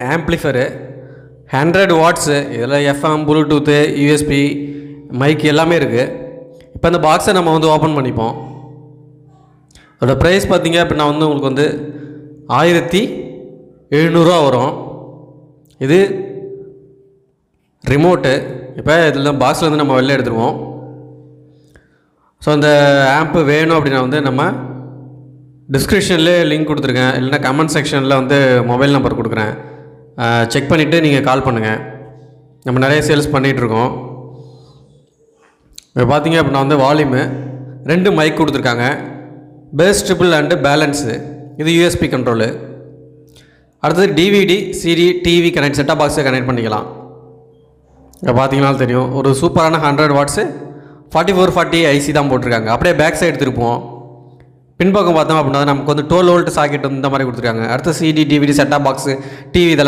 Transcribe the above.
ஆம்ப்ளிஃபரு 100 watts இதில் FM, bluetooth, USB, mic எல்லாமே இருக்குது. இப்போ இந்த பாக்ஸை நம்ம வந்து ஓப்பன் பண்ணிப்போம். அதோட ப்ரைஸ் பார்த்தீங்க அப்படின்னா உங்களுக்கு வந்து 1700 வரும். இது ரிமோட்டு. இப்போ இதில் பாக்ஸில் நம்ம வெளில எடுத்துருவோம். ஸோ இந்த ஆம்ப்பு வேணும் அப்படின்னா நம்ம டிஸ்கிரிப்ஷன்லேயே லிங்க் கொடுத்துருக்கேன், இல்லைன்னா கமெண்ட் செக்ஷனில் மொபைல் நம்பர் கொடுக்குறேன். செக் பண்ணிவிட்டு நீங்கள் கால் பண்ணுங்கள். நம்ம நிறைய சேல்ஸ் பண்ணிகிட்ருக்கோம். இப்போ பார்த்தீங்க அப்படின்னா வால்யூமு 2 மைக் கொடுத்துருக்காங்க, பேஸ், ட்ரிபிள் அண்டு பேலன்ஸு. இது யூஎஸ்பி கண்ட்ரோலு. அடுத்தது DVD, CD, TV connect, set top பாக்ஸை கனெக்ட் பண்ணிக்கலாம். இப்போ பார்த்தீங்கன்னாலும் தெரியும், ஒரு சூப்பரான 100 வாட்ஸு 4440 ஐசி தான் போட்டிருக்காங்க. அப்படியே பேக் சைடு திருப்போம். பின்பக்கம் பார்த்தோம் அப்படின்னா நமக்கு 12 வோல்ட் சாக்கெட் இந்த மாதிரி கொடுத்துருக்காங்க. அடுத்து CD, DVD, set top box, TV இதெல்லாம்